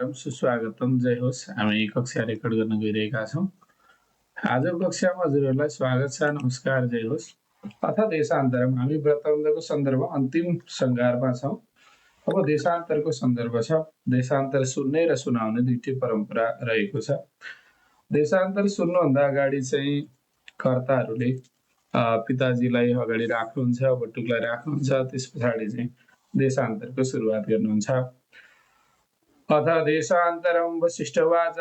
सुस्वागतम, जय होस्। हामी कक्षा रेकर्ड गर्न गइरहेका छौँ। आजको कक्षामा हजुरहरूलाई स्वागत छ। नमस्कार, जय होस्। अथ देशान्तरम, हामी व्रतबन्धको सन्दर्भ अन्तिम संगारमा छौँ। अब देशान्तरको सन्दर्भ छ। देशान्तर सुन्ने र सुनाउने दुईटै परम्परा रहेको छ। देशान्तर सुन्नुभन्दा अगाडि चाहिँ कर्ताहरूले पिताजीलाई अगाडि राख्नुहुन्छ, बटुकलाई राख्नुहुन्छ, त्यस पछाडि चाहिँ देशान्तरको सुरुवात गर्नुहुन्छ। अथ देशान्तरं वसिष्ठवाच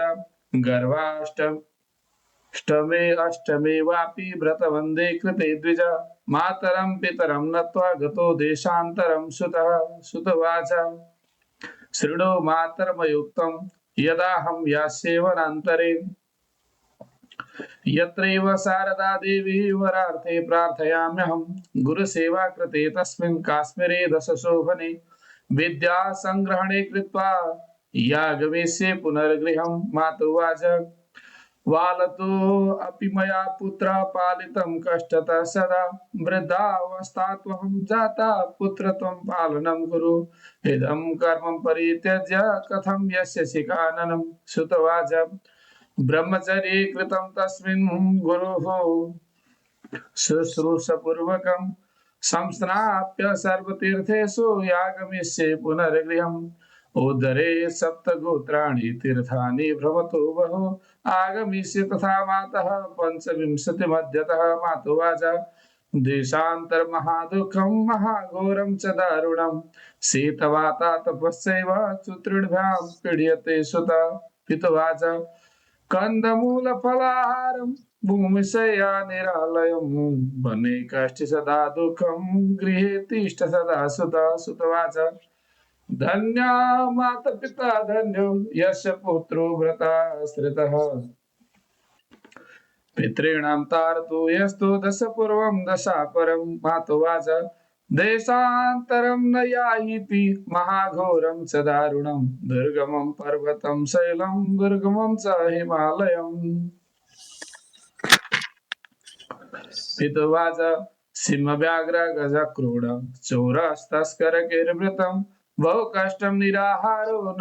गर्भाष्टमे अष्टमे वापि व्रतबन्धे कृते द्विज मातरं पितरं नत्वा गतो देशान्तरं सुतः। सुतवाच शृणु मातरमयुक्तं यदाहं यास्ये वनान्तरे यत्रैव शारदा देवी वरार्थे प्रार्थयाम्यहं गुरुसेवा कृते तस्मिन् काश्मीरे दशशोभने विद्या संग्रहणे कृत्वा यागमेष्ये पुनर्गृहं। मातुवाच वालतो अपि मया पुत्र पालितं कष्टतः सदा वृद्धावस्थात्वहं जाता पुत्र त्वं पालनं कुरु इदं कर्मं परित्यज्य कथं यस्यसि काननं। सुतवाच ब्रह्मचर्ये कृतं तस्मिन् गुरुः शुश्रूषपूर्वकं संस्नाप्य सर्वतीर्थेषु यागमिष्ये पुनर्गृहम्। उदरे सप्तगोत्राणि तीर्थानि भ्रमतो बहु आगमिष्ये तथा मातः पञ्चविंशतिमध्यतः। मातुवाच देशान्तरमहादुःखं महाघोरं च दारुणं शीतवाता तपस्यैव चतुर्भ्यां पीड्यते सुता। पितुवाच कन्दमूलफलाहारं भूमिशय्या निरालयं वने कष्टे सदा दुःखं गृहे तिष्ठ सदा सुता। सुतवाच धन्या माता-पिता धन्यो यस्य पुत्रो व्रताश्रितः पितॄणां तारतो यस्तु दशपूर्वं दशापरं। मातुवाच देशान्तरं न याहीति महाघोरं च दारुणं दुर्गमं पर्वतं शैलं दुर्गमं च हिमालयम्। पितुवाच सिंहव्याघ्र गजक्रूड चोरस्तस्करैर्वृतं बहु कष्टं निराहारो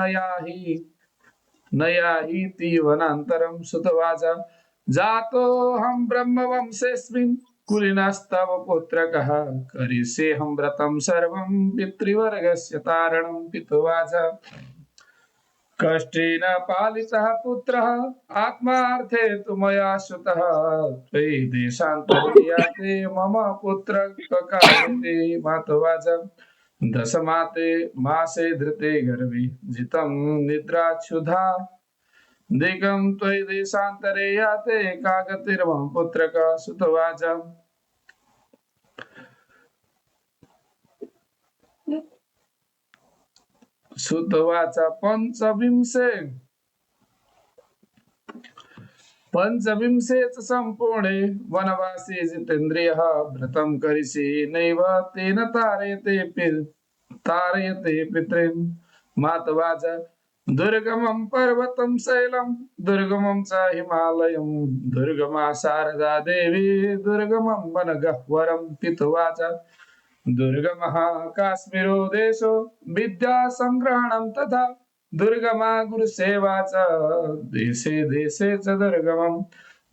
न याहीति वनान्तरं। सुतवाच जातोऽहं ब्रह्मवंशेऽस्मिन् कुलीनस्तव पुत्रकः करिष्येऽहं व्रतं सर्वं पितृवर्गस्य तारणं। पितुवाच कष्टेन पालितः पुत्रः आत्मार्थे तु मया श्रुतः त्वयि देशान्तरे याते मम पुत्र ककायते। मातुवाच दशमाते मासे धृते गर्भे जितं निद्राक्षुधा दिगं त्वयि देशान्तरे याते का गतिर्मम पुत्रक। सुतवाच पंचविंशे च सम्पूर्णे वनवासे जितेन्द्रियः व्रतं करिष्ये नैव तेन तारयते पितॄन्। मातुवाच दुर्गमं पर्वतं शैलं दुर्गमं च हिमालयं दुर्गमा शारदा देवी दुर्गमं वनगह्वरम्। पितुवाच दुर्गमः काश्मीरो देशो विद्यासंग्रहणं तथा दुर्गमा गुरुसेवा च देशे देशे च दुर्गमं।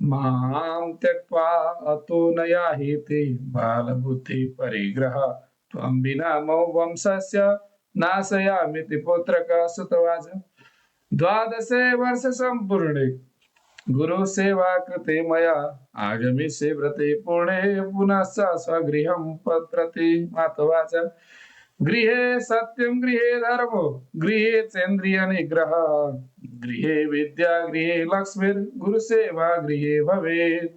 मां त्यक्त्वा अतो न याहीति बालबुद्धि परिग्रह त्वं विना मम वंशस्य नाशयामीति पुत्रक। सुतवाच द्वादशे वर्षे सम्पूर्णे गुरुसेवा कृते मया आगमिष्ये व्रते पूर्णे पुनश्च स्वगृहं प्रति। मातुवाच गृहे सत्यं गृहे धर्मो गृहे चेन्द्रिय निग्रह गृहे विद्या गृहे लक्ष्मीर् गुरुसेवा गृहे भवेत्।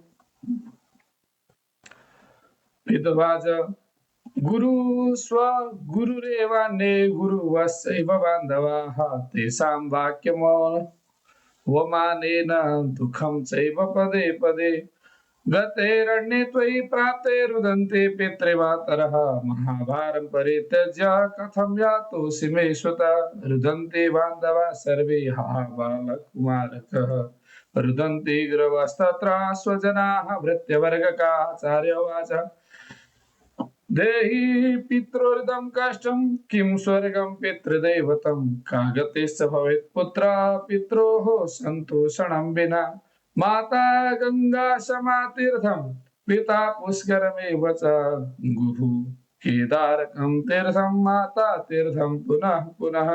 पितुवाच गुरुरेवान्ये गुरुवश्चैव बान्धवाः तेषां वाक्यमवमानेन दुःखं चैव पदे पदे गतेरण्ये त्वयि प्राप्ते रुदन्ते पितृमातरः महाभारं परित्यज्य कथं यातोऽसि मे सुत। रुदन्ते बान्धवाः सर्वे हा बालकुमारकः रुदन्ते गुरवस्तत्र स्वजनाः भृत्यवर्गकाः। आचार्य उवाच देहि पितॄर्दं कष्टं किं स्वर्गं पितृदैवतं कागतेश्च भवेत् पुत्रा पित्रोः सन्तोषणं विना माता गङ्गा समातीर्थं पिता पुष्करमेव च गुः केदारकं तीर्थं माता तीर्थं पुनः पुनः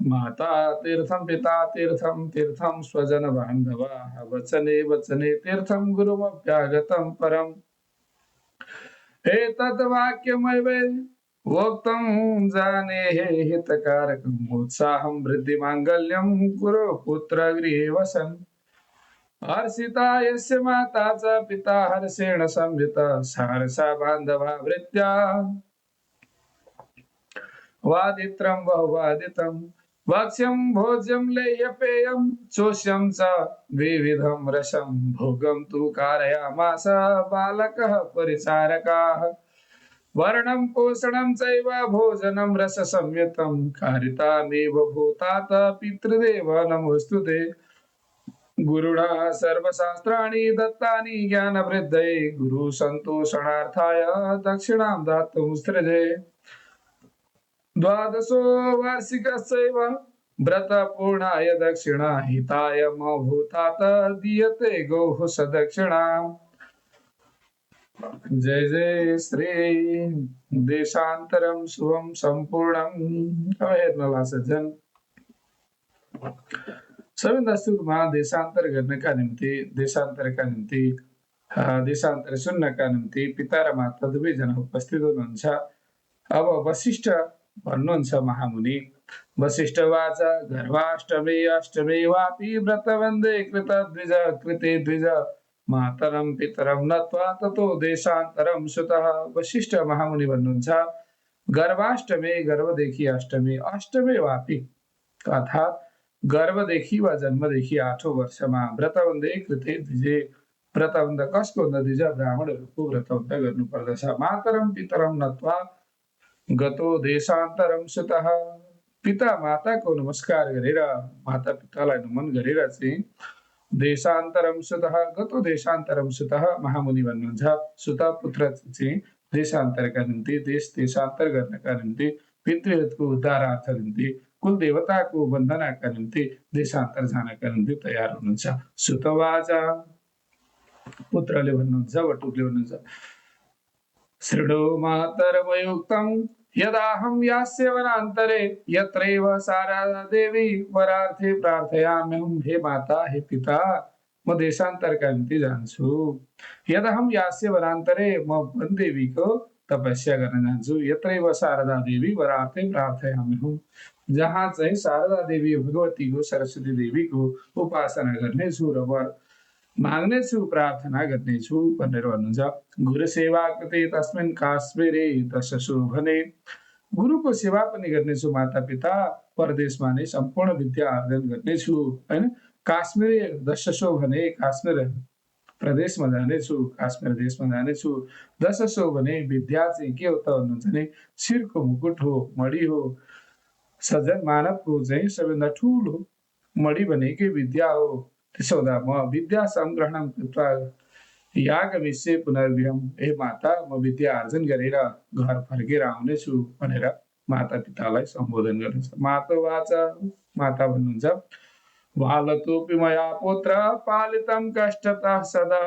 माता तीर्थं पिता तीर्थं तीर्थं स्वजन बान्धवाः वचने वचने तीर्थं गुरुमभ्यागतं परम् एतद् वाक्यमेव वक्तं जाने हितकारकम् उत्साहं वृद्धिमाङ्गल्यं गुरो पुत्र गृहे वसन् हर्षिता यस्य माता च पिता हर्षेण संयुता सहर्षा बान्धवा वृत्त्या वादित्रं बहुवादितं भक्ष्यं भोज्यं लेह्यपेयं चोष्यं च विविधं रसं भोगं तु कारयामास बालकः परिचारकाः वर्णं पोषणं चैव भोजनं रससंयुतं कारितामेव भूतात पितृदेव नमोऽस्तुते गुरुणा सर्वशास्त्राणि दत्तानि ज्ञानवृद्धये गुरुसन्तोषणार्थाय दक्षिणां दातुं सृजे द्वादशो वार्षिकस्यैव व्रतपूर्णाय दक्षिणा हिताय मभूतात दीयते गौः सदक्षिणा जय जय श्री देशान्तरं शुभं सम्पूर्णं हेर्नला सज्जन सबैभन्दा सुरुमा देशान्तर गर्नका निम्ति देशान्तर सुन्नका निम्ति पिता र माता दुवैजना उपस्थित हुनुहुन्छ। अब वशिष्ठ भन्नुहुन्छ महामुनि वशिष्ठ वाच गर्भाष्टमी अष्टमी वापि व्रतवन्दे कृतद्विज कृते द्विज मातरं पितरं नत्वा ततो देशान्तरं सुतः। वशिष्ठ महामुनि भन्नुहुन्छ गर्भाष्टमी गर्भदेखि अष्टमी अष्टमी वापि अर्थात् गर्भदेखि वा जन्मदेखि 8औं वर्षमा व्रतवन्दे कृते द्विजे व्रतवन्द कसको भन्दा द्विज ब्राह्मणहरूको व्रतवन्द गर्नुपर्दछ। मातरं पितरं नत्वा गतो देशान्तरं सुतः पिता माताको नमस्कार गरेर माता पितालाई नमन गरेर चाहिँ देशान्तरं सुतः गतो देशान्तरं सुतः महामुनि भन्नुहुन्छ सुत पुत्र चाहिँ देशान्तरका निम्ति देशान्तर गर्नका निम्ति पितृहरूको उद्धारार्थ निम्ति कुल देवताको वन्दनाका निम्ति देशान्तर जानका निम्ति तयार हुनुहुन्छ। सुतवाचा पुत्रले भन्नुहुन्छ बटुकले भन्नुहुन्छ शृणु मातरमयुक्तं यदाहं यास्य वनान्तरे यत्रैव शारदा देवी वरार्थे प्रार्थयाम्यहं हे माता हे पिता म देशान्तरका निम्ति जान्छु। यदाहं यास्य वनान्तरे म वन देवीको तपस्या गर्न जान्छु। यत्रैव शारदा देवी वरार्थे प्रार्थयाम्यहं जहाँ चाहिँ शारदा देवी भगवतीको सरस्वती देवीको उपासना गर्नेछु र वर माग्नेछु प्रार्थना गर्नेछु भनेर भन्नुहुन्छ। गुरु सेवा कृते तस्मिन् काश्मीरे दशसु भने गुरुको सेवा पनि गर्नेछु माता पिता परदेशमा नै सम्पूर्ण विद्या आर्जन गर्नेछु हैन। काश्मीरे दशसु भने काश्मीर प्रदेशमा जानेछु काश्मीर देशमा जानेछु। दशसु भने विद्या चाहिँ के हो त भन्नुहुन्छ भने शिरको मुकुट हो मणि हो। सज्जन मानवको चाहिँ सबैभन्दा ठुलो मणि भनेकै विद्या हो। त्यसो हुँदा म विद्या संग्रहणं कृत्वा यागमिष्ये पुनर्गृहं हे माता म विद्या आर्जन गरेर घर फर्केर आउनेछु भनेर माता पितालाई सम्बोधन गर्नुहुन्छ। मातोवाच माता भन्नुहुन्छ बालतोऽपि मया पुत्र पालितं कष्टतः सदा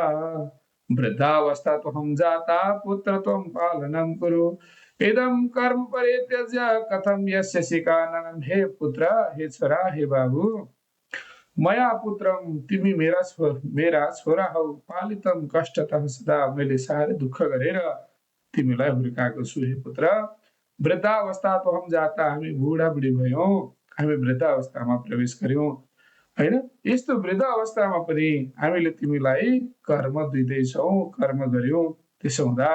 वृद्धावस्था त्वं जाता पुत्र त्वं पालनं कुरु इदं कर्म परित्यज्य कथं यस्य शिकाननं। हे पुत्र हे छोरा हे बाबु मया पुत्रम तिमी मेरा छोरा हौ पालितम कष्टतः सदा मैले साह्रै दुःख गरेर तिमीलाई हुर्काएको छु। हे पुत्र वृद्धावस्था त हम जाता हामी बुढाबुढी भयौँ हामी वृद्धावस्थामा प्रवेश गर्यौँ हैन। यस्तो वृद्धावस्थामा पनि हामीले तिमीलाई कर्म दिँदैछौँ कर्म गर्यौँ। त्यसो हुँदा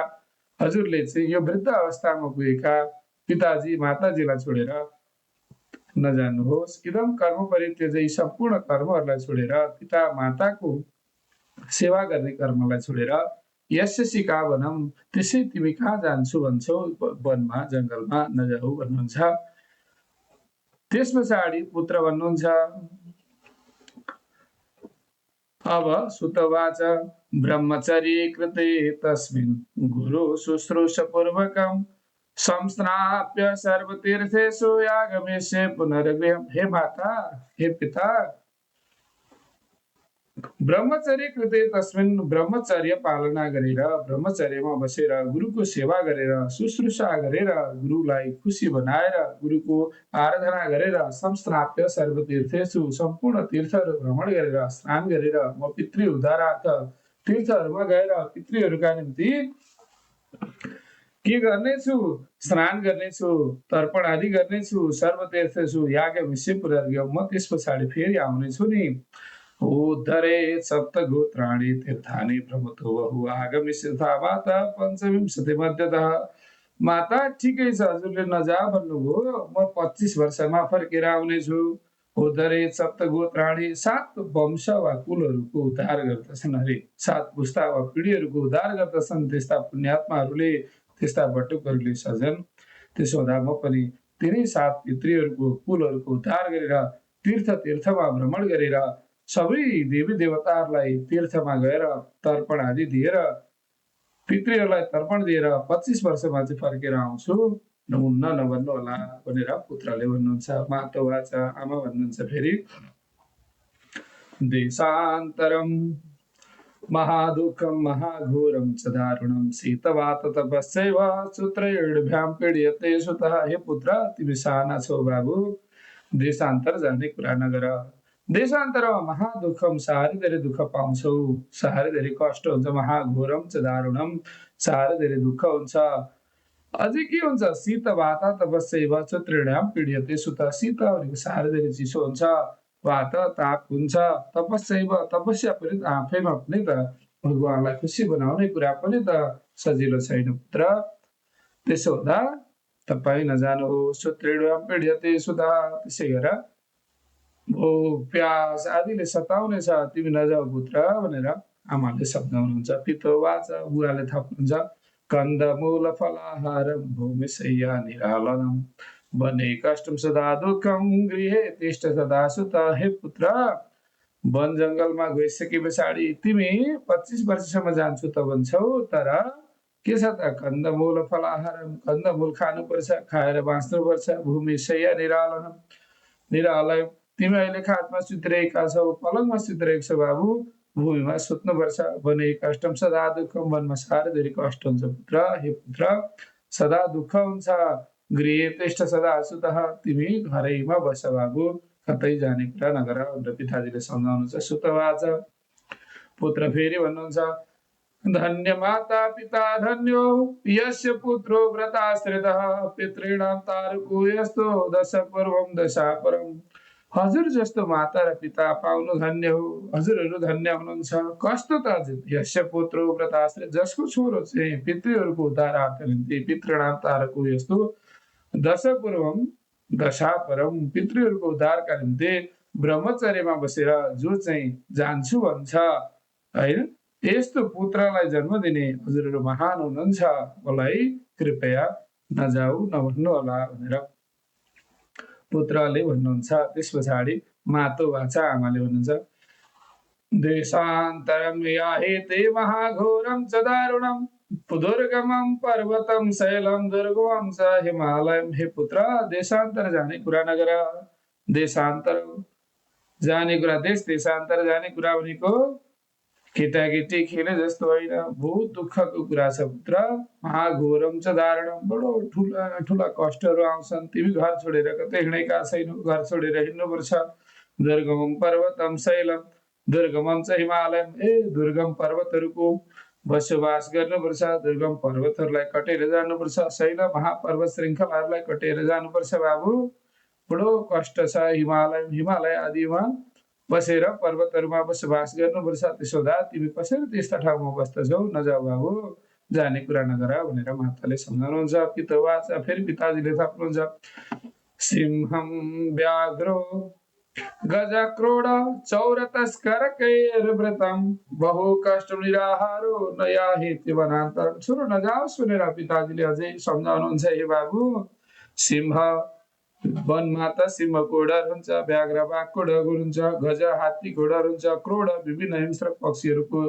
हजुरले चाहिँ यो वृद्धावस्थामा पुगेका पिताजी माताजीलाई छोडेर नजान्नुहोस्। इदम कर्म परित्यज्य यी सम्पूर्ण कर्महरूलाई छोडेर पिता माताको सेवा गर्ने कर्मलाई छोडेर यस्य सिकावनम त्यसै तिमी कहाँ जान्छु भन्छौ वनमा जङ्गलमा नजाऊ भन्नुहुन्छ। त्यस पछाडि पुत्र भन्नुहुन्छ अब सुतवाच ब्रह्मचर्ये कृते तस्मिन् गुरु शुश्रूषपूर्वकं संस्नाप्य सर्वतीर्थेषु यागमेष्ये पुनर्गृहम्। हे माता, हे पिता, ब्रह्मचर्य कृते तस्मिन् ब्रह्मचर्य पालना गरेर, ब्रह्मचर्यमा बसेर, गुरुको सेवा गरेर, शुश्रूषा गरेर, गुरुलाई खुसी बनाएर, गुरुको आराधना गरेर, संस्नाप्य सर्वतीर्थेषु सम्पूर्ण तीर्थहरू भ्रमण गरेर, स्नान गरेर, म पितृ उद्धारार्थ तीर्थहरूमा गएर पितृहरूका निम्ति के गर्नेछु? स्नान गर्नेछु, तर्पण आदि गर्नेछु, सर्वतीर्थेषु यागमेष्ये पुनर्गृहम्। म त्यस पछाडि फेरि आउनेछु नि। उद्धरे सप्तगोत्राणि तीर्थानि भ्रमतो बहु आगमिष्यथा माता पञ्चविंशति मध्यतः। माता ठिकै छ, हजुरले नजा भन्नुभयो, म 25 वर्षमा फर्केर आउनेछु। उद्धरे सप्तगोत्राणि 7 वंश वा कुलहरूको उद्धार गर्दछन् अरे, 7 पुस्ता वा पिँढीहरूको उद्धार गर्दछन् त्यस्ता पुण्यात्माहरूले, त्यस्ता बटुकहरूले सजन। त्यसो हुँदा म पनि तिनै 7 पितृहरूको कुलहरूको उद्धार गरेर तीर्थमा भ्रमण गरेर सबै देवी देवताहरूलाई तीर्थमा गएर तर्पण आदि दिएर पितृहरूलाई तर्पण दिएर 25 वर्षमा चाहिँ फर्केर आउँछु, हुन्न नभन्नु होला भनेर पुत्रले भन्नुहुन्छ। मातो वाचा, आमा भन्नुहुन्छ फेरि, देशान्तरम महादुःखं महाघोरं च दारुणं शीतवाततपस्यैव सूत्रैर्भ्यां पीड्यते सुतः। हे पुत्र, तिमी साना छौ बाबु, देशान्तर जाने कुरा नगर। देशान्तरमा महादुःखम, साह्रै धेरै दुःख पाउँछौ, साह्रै धेरै कष्ट हुन्छ। महाघोरम च दारुणम, साह्रै धेरै दुःख हुन्छ। अझै के हुन्छ? शीत वाता तपस्यैव सूत्रेणाम पीड्यते सुतः। शीत भनेको साह्रै धेरै चिसो हुन्छ, वात ताप हुन्छ, तपस्यैव तपस्या पनि आफैमा पनि त भगवानलाई खुसी बनाउने कुरा पनि त सजिलो छैन पुत्र। त्यसो हुँदा तपाईँ नजानुहोस्, सूत्रेणाम पीड्यते सुतः। त्यसै गरेर भोक प्यास आदिले सताउनेछ, तिमी नजाऊ पुत्र भनेर आमाले सम्झाउनुहुन्छ। पितो वाचा, बुवाले थप्नुहुन्छ, कन्दमूल फलाहारं भूमिशय्या निरालनम् वने कष्टं सदा दुःखं गृहे तिष्ठ सदा सुत। हे पुत्र, वन जङ्गलमा गइसके पछाडि तिमी 25 वर्षसम्म जान्छु त भन्छौ, तर के छ त? कन्दमूल फलाहारं, कन्दमूल खानुपर्छ, खाएर बाँच्नुपर्छ। भूमिशय्या निरालनम्, निरालय, तिमी अहिले खाटमा सुतिरहेका छौ, पलङमा सुतिरहेको छौ बाबु, भूमिमा सुत्नुपर्छ। वने कष्टम सदा दुःखम, वनमा साह्रै धेरै कष्ट हुन्छ पुत्र। हे पुत्र, सदा दुःख हुन्छ। गृहे तिष्ठ सदा सुतः, तिमी घरैमा बस बाबु, कतै जाने कुरा नगर भनेर पिताजीले सम्झाउनुहुन्छ। सुतवाच, पुत्र फेरि भन्नुहुन्छ, धन्य माता पिता धन्यो यस्य पुत्रो व्रताश्रितः पितॄणां तारको यस्तो दश पूर्वं दशापरम्। हजुर जस्तो माता र पिता पाउनु धन्य हो, हजुरहरू धन्य हुनुहुन्छ। कस्तो त हजुर? यस्य पुत्रो व्रताश्रित, जसको छोरो चाहिँ पितृहरूको उद्धारार्थ निम्ति पितॄणां तारको यस्तो दश पूर्वम दशापरम, पितृहरूको उद्धारका निम्ति ब्रह्मचर्यमा बसेर जो चाहिँ जान्छु भन्छ होइन, यस्तो पुत्रलाई जन्म दिने हजुरहरू महान हुनुहुन्छ, मलाई कृपया नजाऊ नभन्नु होला भनेर पुत्रले भन्नुहुन्छ। त्यस पछाडि मातो वाचा, आमाले भन्नुहुन्छ, देशान्तरं याहेते महाघोरं च दारुणं दुर्गमं पर्वतं शैलं दुर्गमं च हिमालयम्। हे पुत्र, देशान्तर जाने कुरा नगर। देशान्तर जाने कुरा, देशान्तर जाने कुरा भनेको केटाकेटी खेले जस्तो होइन, बहुत दुःखको कुरा छ पुत्र। महाघोरम च दारुणम, बडो ठुला ठुला कष्टहरू आउँछन्। तिमी घर छोडेर कतै हिँडेका छैनौ, घर छोडेर हिँड्नुपर्छ। दुर्गमम पर्वतम शैलम, दुर्गमम च हिमालयम, दुर्गम पर्वतहरूको बसोबास गर्नुपर्छ, दुर्गम पर्वतहरूलाई कटेर जानुपर्छ, शैल महापर्वत श्रृङ्खलाहरूलाई कटेर जानुपर्छ बाबु, बडो कष्ट छ। हिमालय, हिमालय आदिमा बसेर पर्वतहरूमा बसोबास गर्नुपर्छ। त्यसो हुँदा तिमी कसरी त्यस्ता ठाउँमा बस्दछौ? नजाऊ बाबु, जाने कुरा नगर भनेर माताले सम्झाउनुहुन्छ। पितोवाच, फेरि पिताजीले थप्नुहुन्छ, सिंहं व्याघ्रो गजक्रोड चौरतस्करकैर्वृतं बहु कष्टं निराहारो न याहेति वनान्तरम्। छोरो नजाओस् भनेर पिताजीले अझै सम्झाउनुहुन्छ। हे बाबु, सिंह वनमा त सिंहको डर हुन्छ, व्याघ्र बाघको डर हुन्छ, गज हात्तीको डर हुन्छ, क्रोड विभिन्न हिंस्र पक्षीहरूको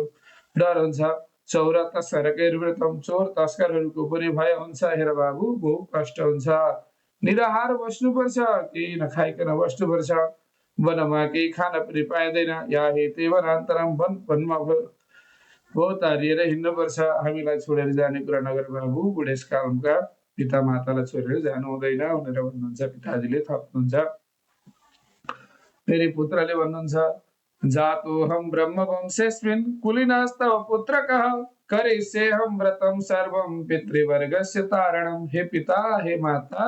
डर हुन्छ। चौर तस्करकै व्रतम, चोर तस्करहरूको पनि भय हुन्छ। हेर बाबु, बहु कष्ट हुन्छ। निराहार बस्नुपर्छ, केही नखाइकन बस्नुपर्छ। वनमा केही खान पनि पाइँदैन। या हेते वनान्तरम, वनमा तारिएर हिँड्नुपर्छ। हामीलाई छोडेर जाने कुरा नगर बाबु, बुढेसकालका पिता मातालाई छोडेर जानु हुँदैन भनेर भन्नुहुन्छ। पिताजीले थप्नुहुन्छ। फेरि पुत्रले भन्नुहुन्छ, जातोऽहं ब्रह्मवंशेऽस्मिन् कुलीनस्तव पुत्रकः, करिष्येऽहं व्रतं सर्वं पितृवर्गस्य तारणम्। हे पिता, हे माता,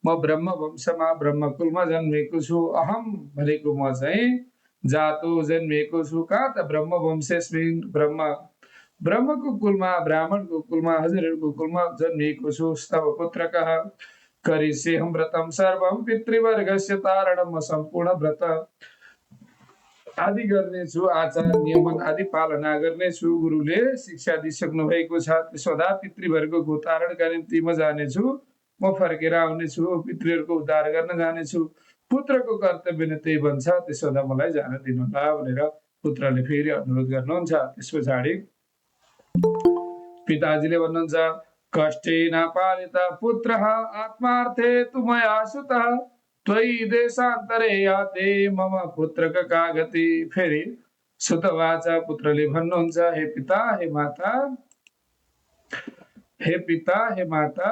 म ब्रह्मवंशमा ब्रह्मकुलमा जन्मेको छु। अहम भनेको म चाहिँ जातो जन्मिएको छु। कहाँ त ब्रह्मवंशेऽस्मिन्, ब्रह्मको कुलमा, ब्राह्मणको कुलमा, हजुरहरूको कुलमा जन्मिएको छु। स्तव पुत्रकः करिष्येऽहं व्रतं सर्वं पितृवर्गस्य तारणम्। म सम्पूर्ण व्रत आदि गर्नेछु, आचार नियमन आदि पालना गर्नेछु। गुरुले शिक्षा दिइसक्नु भएको छ। त्यसोदा पितृवर्गको तारणका निम्ति म जानेछु। म फर्केर आउनेछु, पितृहरूको उद्धार गर्न जानेछु। पुत्रको कर्तव्य नै त्यही भन्छ। त्यसोदा मलाई जान दिनुहोला भनेर पुत्रले फेरि अनुरोध गर्नुहुन्छ। त्यस पछाडि पिताजीले भन्नुहुन्छ, कष्टेन पालिता पुत्रः आत्मार्थे तु मया सुतः, त्वयि देशान्तरे याते मम पुत्रक का गति। फेरि सुतवाच, पुत्रले भन्नुहुन्छ, हे पिता, हे माता, हे पिता, हे माता,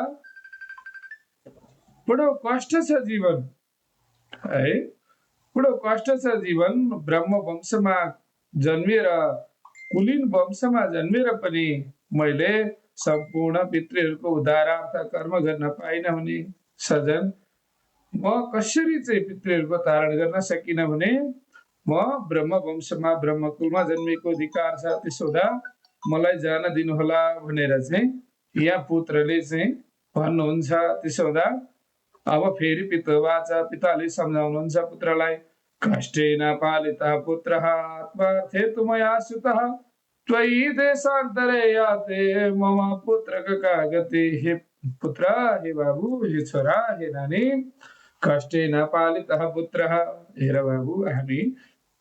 बडो कष्ट छ जीवन है, बडो कष्ट छ जीवन। ब्रह्म वंशमा जन्मिएर, कुलीन वंशमा जन्मिएर पनि मैले सम्पूर्ण पितृहरूको उद्धारार्थ कर्म गर्न पाइनँ भने, सजन म कसरी चाहिँ पितृहरूको तारण गर्न सकिनँ भने, म ब्रह्म वंशमा ब्रह्मकुलमा जन्मेको अधिकार छ। त्यसो हुँदा मलाई जान दिनुहोला भनेर चाहिँ यहाँ पुत्रले चाहिँ भन्नुहुन्छ। त्यसो हुँदा अब फेरि पितुवाच, पिताले सम्झाउनुहुन्छ पुत्रलाई, कष्टेन पालिता पुत्रः आत्मार्थे तु मया सुतः, त्वयि देशान्तरे याते मम पुत्रक का गति। हे पुत्र, हे बाबु, हे छोरा, हे नानी, कष्टेन पालितः पुत्रः, हेर बाबु, हामी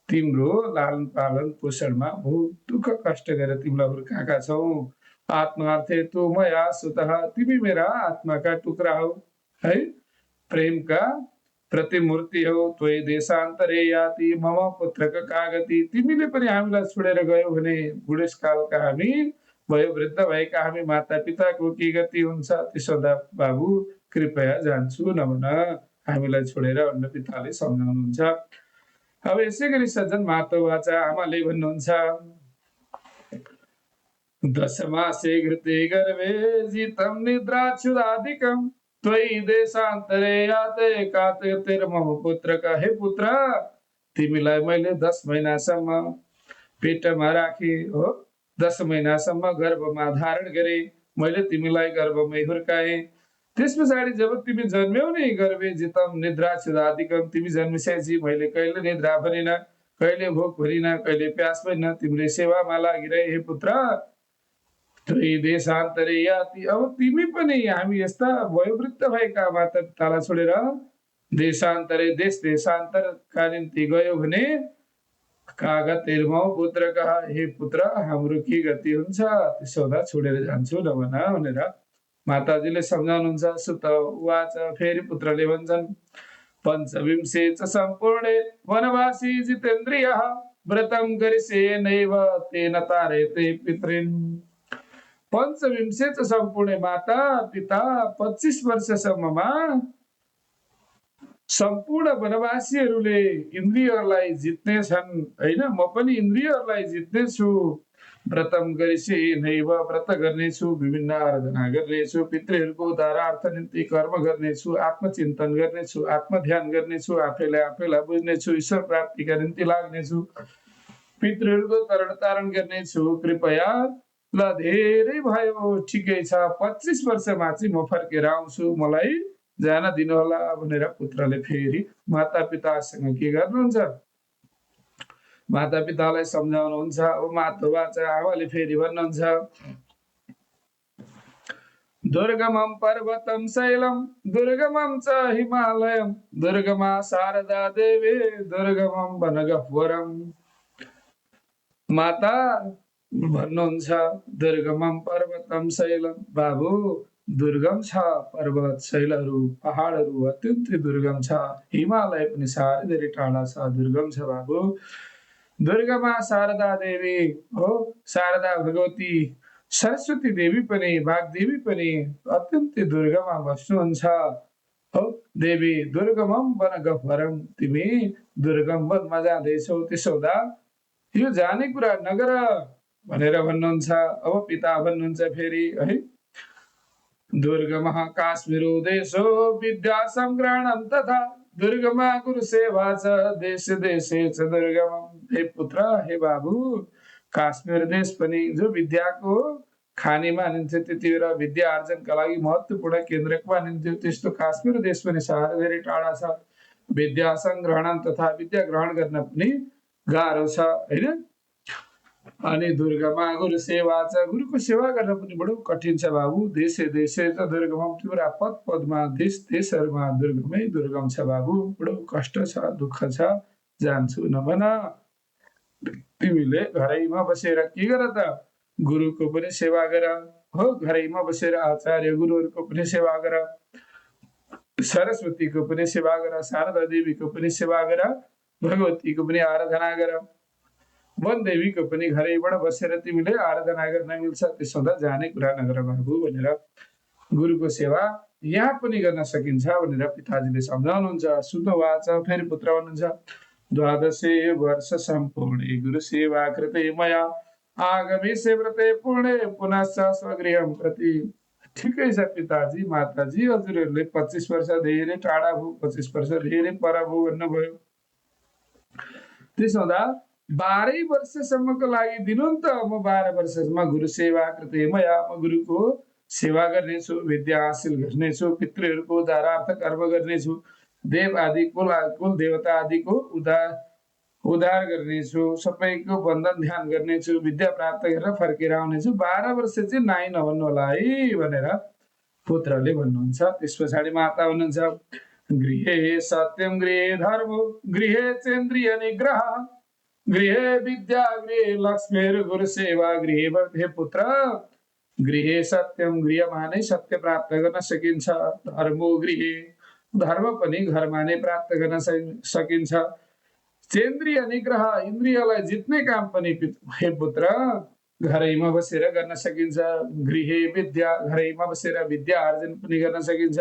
तिम्रो लालन पालन पोषणमा बहुत दुःख कष्ट गरेर तिमीलाई हुर्काएका छौँ। आत्मार्थे तु मया सुतः, तिमी मेरा आत्माका टुक्रा हौ है, प्रेमका प्रतिमूर्ति हो। त्वयि देशान्तरे याति मम पुत्रक का गति, तिमीले पनि हामीलाई छोडेर गयो भने बुढेसकालका हामी, वयोवृद्ध भएका हामी माता पिताको के गति हुन्छ। त्यसो हुँदा बाबु कृपया जान्छु नभन, हामीलाई छोडेर भनेर पिताले सम्झाउनुहुन्छ। अब यसै गरी सज्जन मातुवाच, आमाले भन्नुहुन्छ, दशमासे घृते गर्भे जितं निद्राच्युदाधिकं, त्वयि देशान्तरे याते कातयतिर्मम पुत्रक। हे पुत्र, तिमीलाई मैले 10 महिनासम्म पेटमा राखे हो, 10 महिनासम्म गर्भमा धारण गरे, मैले तिमीलाई गर्भमै हुर्काएँ। त्यस पछाडि जब तिमी जन्म्यौ नि, गर्भे जितम निद्राच्युदाधिकम, तिमी जन्मिसकेपछि मैले कहिले निद्रा भनिन, कहिले भोक भनिन, कहिले प्यास भनिन, तिम्रो सेवामा लागिरहे। हे पुत्र, त्वयि देशान्तरे याति, अब तिमी पनि हामी यस्ता वयोवृद्ध भएका माता पितालाई छोडेर देशान्तरे, देश देशान्तरका निम्ति गयो भने कागतिर्मौ पुत्रक, हे पुत्र, हाम्रो के गति हुन्छ। त्यसो हुँदा छोडेर जान्छु नभन भनेर माताजीले सम्झाउनुहुन्छ। सुत उवाच, फेरि पुत्रले भन्छन्, पञ्चविंशे च सम्पूर्णे वनवासी जितेन्द्रियः, व्रतं करिष्येनैव तेन तारयते पितॄन्। पञ्चविंशे च सम्पूर्णे, माता पिता 25 वर्षसम्ममा सम्पूर्ण वनवासीहरूले इन्द्रियहरूलाई जित्ने छन् हैन, म पनि इन्द्रियहरूलाई जित्ने छु। व्रतम करिष्येनैव, व्रत गर्नेछु, विभिन्न आराधना गर्नेछु, पितृहरूको उद्धारार्थ निम्ति कर्म गर्नेछु, आत्मचिन्तन गर्नेछु, आत्मध्यान गर्नेछु, आफैलाई बुझ्नेछु, ईश्वर प्राप्तिका निम्ति लाग्नेछु, पितृहरूको तारण गर्नेछु। कृपया ल धेरै भयो, ठिकै छ, 25 वर्षमा चाहिँ म फर्केर आउँछु, मलाई जान दिनुहोला भनेर पुत्रले फेरि माता पितासँग के गर्नुहुन्छ, माता पितालाई सम्झाउनुहुन्छ। अब मातुवाच, आमाले फेरि भन्नुहुन्छ, दुर्गमं पर्वतं शैलं दुर्गमं च हिमालयं, दुर्गमा शारदा देवी दुर्गमं वनगह्वरम्। माता, भन्नुहुन्छ दुर्गमम पर्वतम शैलम। बाबु दुर्गम छ पर्वत शैलहरू पहाडहरू अत्यन्तै दुर्गम छ। हिमालय पनि साह्रै धेरै टाढा छ, दुर्गम छ बाबु। दुर्गमा शारदा देवी हो, शारदा भगवती, सरस्वती देवी पनि, वाग्देवी पनि अत्यन्तै दुर्गमा बस्नुहुन्छ हो। देवी दुर्गमम वन गह्वरम, तिमी दुर्गम वनमा जाँदैछौ, त्यसो हुँदा यो जाने कुरा नगर भनेर भन्नुहुन्छ। अब पिता भन्नुहुन्छ फेरि है, दुर्गमः काश्मीरो देशो विद्या संग्रहणं तथा दुर्गमा गुरु सेवा च देश देशे च दुर्गमम। हे पुत्र, हे बाबु, काश्मीर देश पनि जो विद्याको खानी मानिन्थ्यो, त्यति बेला विद्या आर्जनका लागि महत्त्वपूर्ण केन्द्र मानिन्थ्यो, त्यस्तो काश्मीर देश पनि साह्रै धेरै टाढा छ। विद्या संग्रहणं तथा विद्या ग्रहण गर्न पनि गाह्रो छ होइन। अनि दुर्गमा गुरु सेवा छ, गुरुको सेवा गर्न पनि बडो कठिन छ बाबु। देशे देशे त दुर्गम, तिम्रा पद पदमा देश देशहरूमा दुर्गमै दुर्गम छ बाबु, बडो कष्ट छ, दुःख छ, जान्छु नभन। तिमीले घरैमा बसेर के गर त, गुरुको पनि सेवा गर हो। घरैमा बसेर आचार्य गुरुहरूको पनि सेवा गर, सरस्वतीको पनि सेवा गर, शारदा देवीको पनि सेवा गर, भगवतीको पनि आराधना गर। वन देवीको पनि घरैबाट बसेर तिमीले आराधना गर्न मिल्छ, त्यसो हुँदा जाने कुरा नगर बाबु भनेर गुरुको सेवा यहाँ पनि गर्न सकिन्छ भनेर पिताजीले सम्झाउनुहुन्छ। सुतवाच, फेरि पुत्र भन्नुहुन्छ, द्वादशे वर्ष सम्पूर्णे गुरु सेवा कृते मया आगमिष्ये व्रते पूर्णे पुनश्च स्वगृहं प्रति। ठिकै छ पिताजी, माताजी, हजुरहरूले 25 वर्ष धेरै टाढा भयो, 25 वर्ष धेरै पर भयो भन्नुभयो। त्यसो हुँदा 12 वर्षसम्मको लागि दिनु नि त। म 12 वर्षमा गुरु सेवा कृते मया, म गुरुको सेवा गर्नेछु, विद्या हासिल गर्नेछु, पितृहरूको उद्धारार्थ कर्म गर्नेछु, देव आदि कुल देवता आदिको उद्धार गर्नेछु, सबैको बन्धन ध्यान गर्नेछु, विद्या प्राप्त गरेर फर्केर आउनेछु। 12 वर्ष चाहिँ नाइ नभन्नु होला है भनेर पुत्रले भन्नुहुन्छ। त्यस पछाडि माता भन्नुहुन्छ, गृहे सत्यम गृहे धर्म गृहे चेन्द्रिय निग्रह गृहे विद्या गृहे लक्ष्मी गुरु सेवा गृहे। हे पुत्र, गृहे सत्यम, गृह माने सत्य प्राप्त गर्न सकिन्छ। धर्मो गृहे, धर्म पनि घरमा नै प्राप्त गर्न सकिन्छ। चेन्द्रिय निग्रह, इन्द्रियलाई जित्ने काम पनि हे पुत्र घरैमा बसेर गर्न सकिन्छ। गृहे विद्या, घरैमा बसेर विद्या आर्जन पनि गर्न सकिन्छ।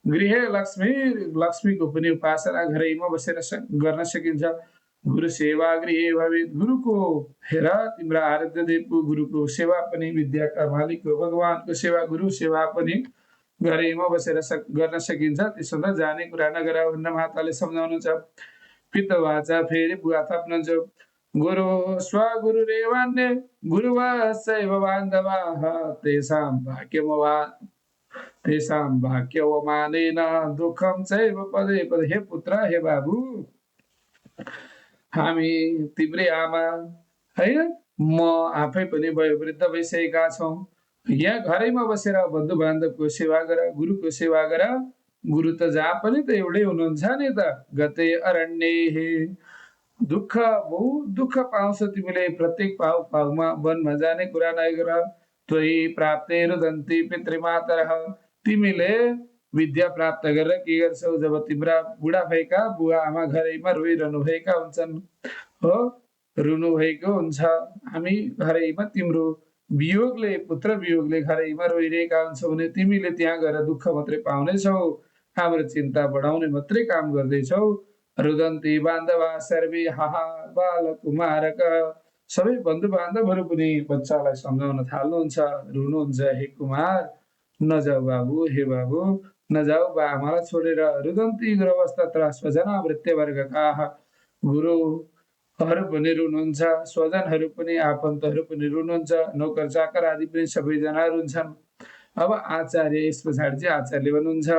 गृहे लक्ष्मी, लक्ष्मीको पनि उपासना घरैमा बसेर गर्न सकिन्छ। गुरु सेवा गृहे भवेत्, गुरुको हेर तिम्रा आराध्य देवको गुरुको सेवा पनि, विद्याका मालिकको भगवानको सेवा, गुरु सेवा पनि घरैमा बसेर गर्न सकिन्छ। त्यसो हुँदा जाने कुरा नगर भनेर माताले सम्झाउनुहुन्छ। पितवाचा, फेरि बुवा थप्नुहुन्छ, गुरु स्वगुरुरेवान्य गुरुवश्चैव बान्धवाः तेषां भाग्यवमानेन दुःखं चैव पदे पदे। हे पुत्र, हे बाबु, हामी तिम्रै आमा होइन, म आफै पनि वयोवृद्ध भइसकेका छौँ। यहाँ घरैमा बसेर बन्धु बान्धवको सेवा गर, गुरुको सेवा गर। गुरु त जहाँ पनि त एउटै हुनुहुन्छ नि त। गते अरण्ये, दुःख, बहुत दुःख पाउँछ तिमीले प्रत्येक पाउमा वनमा जाने कुरा नगर। त्वयि प्राप्ते रुदन्ति पितृमातरः, तिमीले विद्या प्राप्त गरेर के गर्छौ, जब तिम्रा बुढा भएका बुवा आमा घरैमा रोइरहनु भएका हुन्छन् हो, रुनु भएको हुन्छ। हामी घरैमा तिम्रो वियोगले, पुत्र वियोगले घरैमा रोइरहेका हुन्छौ भने तिमीले त्यहाँ गएर दुःख मात्रै पाउनेछौ, हाम्रो चिन्ता बढाउने मात्रै काम गर्दैछौ। रुदन्ती बान्धवा सर्वे हाहा बालकुमारक, सबै बन्धु बान्धवहरू पनि बच्चालाई सम्झाउन थाल्नुहुन्छ, रुनुहुन्छ। हे कुमार, नजाऊ बाबु, हे बाबु नजाऊ बा आमालाई छोडेर। रुदन्ती गुरवस्था स्वजना वृत्यवर्गकाः, गुरुहरू पनि रुनुहुन्छ, स्वजनहरू पनि, आफन्तहरू पनि रुनुहुन्छ, नोकर चाकर आदि पनि सबैजना रुन्छन्। अब आचार्य, यस पछाडि चाहिँ आचार्यले भन्नुहुन्छ,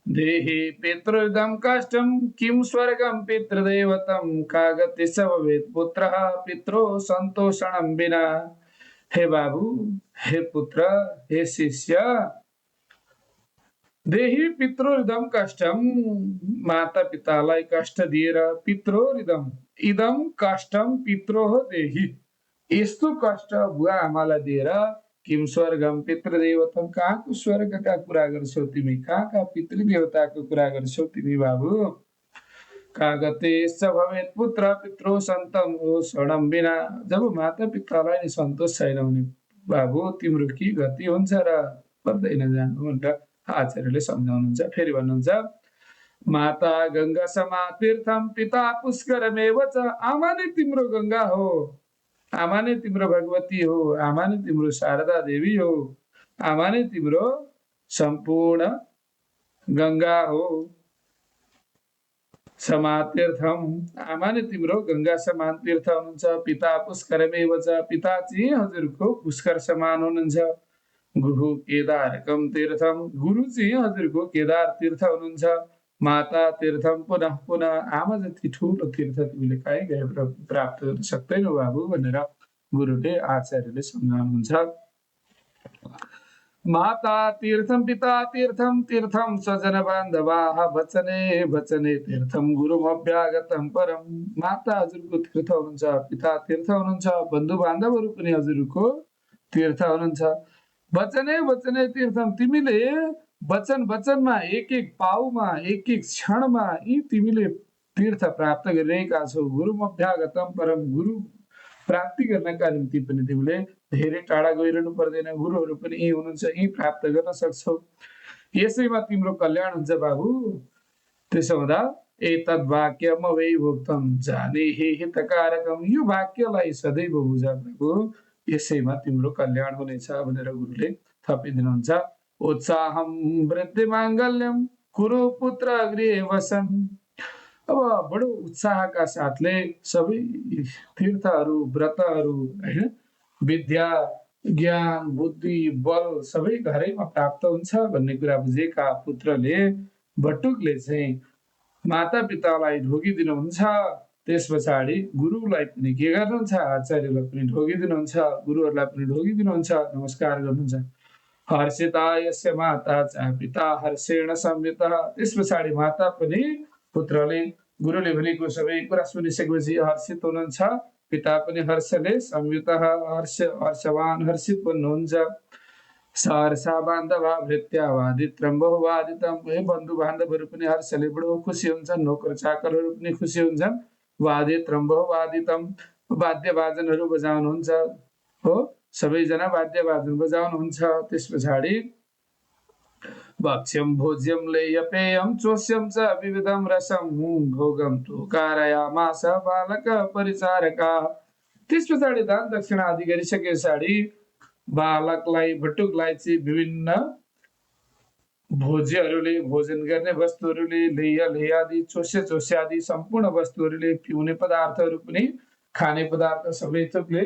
देहि पितृदं कष्टं किं स्वर्गं पितृदेवतं कागतिश्च भवेत् पुत्रः पित्रो सन्तोषणं विना। हे बाबु, हे पुत्र, हे शिष्य, देही पितृरिदम कष्टम, माता पितालाई कष्ट दिएर पितृरिदम इदम कष्टम पित्रोह देही, यस्तो कष्ट बुवा आमालाई दिएर किम स्वर्गम पितृदेवतम, कहाँको स्वर्गका कुरा गर्छौ तिमी, कहाँका पितृदेवताको कुरा गर्छौ तिमी बाबु। कागते भवेत् पुत्र पितृ सन्तम ओ शरणम बिना, जब माता पितालाई नि सन्तोष छैन भने बाबु तिम्रो के गति हुन्छ र, पर्दैन जानु भनेर आचार्यले सम्झाउनुहुन्छ। फेरि भन्नुहुन्छ माता गंगा समा तीर्थम पिता पुष्करमेव च, आमा नै तिम्रो गंगा हो, आमा नै तिम्रो भगवती हो, आमा नै तिम्रो शारदा देवी हो, आमा नै तिम्रो सम्पूर्ण गंगा हो। समातीर्थम, आमा नै तिम्रो गंगा समान तीर्थ हुनुहुन्छ। पिता पुष्करमेव च, पिता चाहिँ हजुरको पुष्कर समान हुनुहुन्छ। गुरु केदारकम तीर्थम, गुरु चाहिँ हजुरको केदार तीर्थ हुनुहुन्छ। माता तीर्थम पुनः पुनः, आमा जति ठुलो तीर्थ तिमीले कहीँ गएर प्राप्त गर्न सक्दैनौ बाबु भनेर गुरुले आचार्यले सम्झाउनुहुन्छ। माता तीर्थम पिता तीर्थम, तीर्थम स्वजन बान्धवाः वचने वचने तीर्थम गुरुमभ्यागतम परम, माता हजुरको तीर्थ हुनुहुन्छ, पिता तीर्थ हुनुहुन्छ, बन्धु बान्धवहरू पनि हजुरको तीर्थ हुनुहुन्छ। वचने वचने तीर्थम, तिमीले वचन वचनमा एक एक पाउमा एक एक क्षणमा यी तिमीले तीर्थ प्राप्त गरिरहेका छौ। गुरुमभ्यागतम परम, गुरु प्राप्ति गर्नका निम्ति पनि तिमीले धेरै टाढा गइरहनु पर्दैन, गुरुहरू पनि यही हुनुहुन्छ, यही प्राप्त गर्न सक्छौ, यसैमा तिम्रो कल्याण हुन्छ बाबु। त्यसो हुँदा एतद् वाक्यम वै भोक्तम जाने हे हितकारकम, यो वाक्यलाई सदैव बुझ बाबु, यसैमा तिम्रो कल्याण हुनेछ भनेर गुरुले थपिदिनुहुन्छ। उत्साहम वृद्धि माङ्गल्यम कुरु पुत्र गृहे वसन, अब बडो उत्साहका साथले सबै तीर्थहरू व्रतहरू हैन, विद्या ज्ञान बुद्धि बल सबै घरैमा प्राप्त हुन्छ भन्ने कुरा बुझेका पुत्रले बटुकले चाहिँ माता पितालाई ढोगिदिनुहुन्छ। त्यस पछाडि गुरुलाई पनि के गर्नुहुन्छ, आचार्यलाई पनि ढोगिदिनुहुन्छ, गुरुहरूलाई पनि ढोगिदिनुहुन्छ, नमस्कार गर्नुहुन्छ। हर्षिता यस्य माता च पिता हर्षेण संयुतः, त्यस पछाडि माता पनि पुत्रले गुरुले भनेको सबै कुरा सुनिसकेपछि हर्षित हुनुहुन्छ, पिता पनि हर्षले संयुतः हर्षवान हर्षित हुनुहुन्छ। सहर्षा बान्धवा भृत्या वादित्रम बहुवादितम, हे बन्धु बान्धवहरू पनि हर्षले बडो खुसी हुन्छन्, नोकर चाकरहरू पनि खुसी हुन्छन्। वादित्रम बहुवादितम, वाद्य वादनहरू बजाउनुहुन्छ हो, सबैजना वाद्य वादन बजाउनुहुन्छ। त्यस पछाडि भक्ष्यम भोज्यम लेयपेयम चोष्यम च विविधम रसम भोगम तु कारयामास बालक परिचारका, त्यस पछाडि दान दक्षिणा आदि गरिसके पछाडि बालकलाई बटुकलाई चाहिँ विभिन्न भोज्यहरूले भोजन गर्ने वस्तुहरूले लेय आदि चोष्य आदि सम्पूर्ण वस्तुहरूले पिउने पदार्थहरू पनि खाने पदार्थ सबै थोकले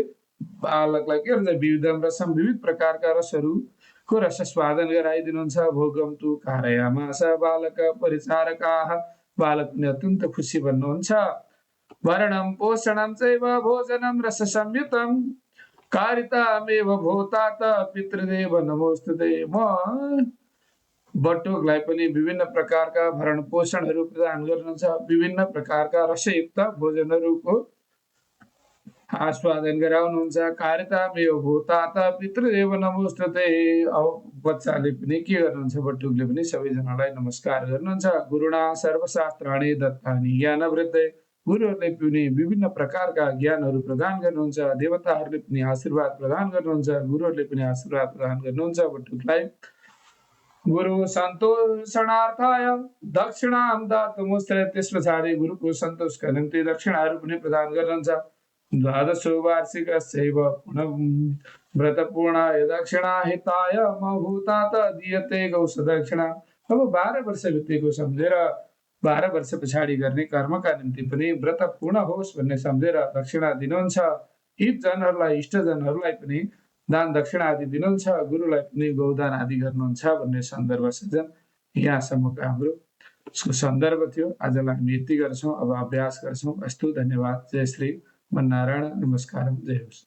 बालकलाई के भन्छ विविधम रसम, विविध प्रकारका रसहरूको रस स्वादन गराइदिनुहुन्छ। भोगम तु कारयामास बालक परिचारकाः, बालक पनि अत्यन्त खुसी भन्नुहुन्छ। वर्णम पोषणम चैव भोजनम रस संयुतम कारितामेव भूतात पितृदेव नमोस्तुते, म बटुकलाई पनि विभिन्न प्रकारका भरण पोषणहरू प्रदान गर्नुहुन्छ, विभिन्न प्रकारका रसयुक्त भोजनहरूको आस्वादन गराउनुहुन्छ। कारितामेव भूतात पितृदेव नमोस्तुते, अब बच्चाले पनि के गर्नुहुन्छ, बटुकले पनि सबैजनालाई नमस्कार गर्नुहुन्छ। गुरुणा सर्वशास्त्राणि दत्तानि ज्ञानवृद्धे, गुरुहरूले पनि विभिन्न प्रकारका ज्ञानहरू प्रदान गर्नुहुन्छ, देवताहरूले पनि आशीर्वाद प्रदान गर्नुहुन्छ, गुरुहरूले पनि आशीर्वाद प्रदान गर्नुहुन्छ बटुकलाई। गुरु सन्तोषणार्थाय दक्षिणां दातुमुच्यते, त्यस पछाडि गुरुको सन्तोषका निम्ति दक्षिणाहरू पनि प्रदान गर्नुहुन्छ। द्वादशो वार्षिकस्यैव पुनः व्रतपूर्णाय दक्षिणा हिताय मभूतात दीयते गौस दक्षिणा, अब 12 वर्ष बितेको सम्झेर 12 वर्ष पछाडि गर्ने कर्मका निम्ति पनि व्रत पूर्ण होस् भन्ने सम्झेर दक्षिणा दिनुहुन्छ। हितजनहरूलाई इष्टजनहरूलाई पनि दान दक्षिणा आदि दिनुहुन्छ, गुरुलाई पनि गौदान आदि गर्नुहुन्छ भन्ने सन्दर्भ सजन यहाँसम्मको हाम्रो उसको सन्दर्भ थियो। आजलाई हामी यति गर्छौँ, अब अभ्यास गर्छौँ। अस्तु, धन्यवाद। जय श्री मन्नारायण, नमस्कार, जय होस्।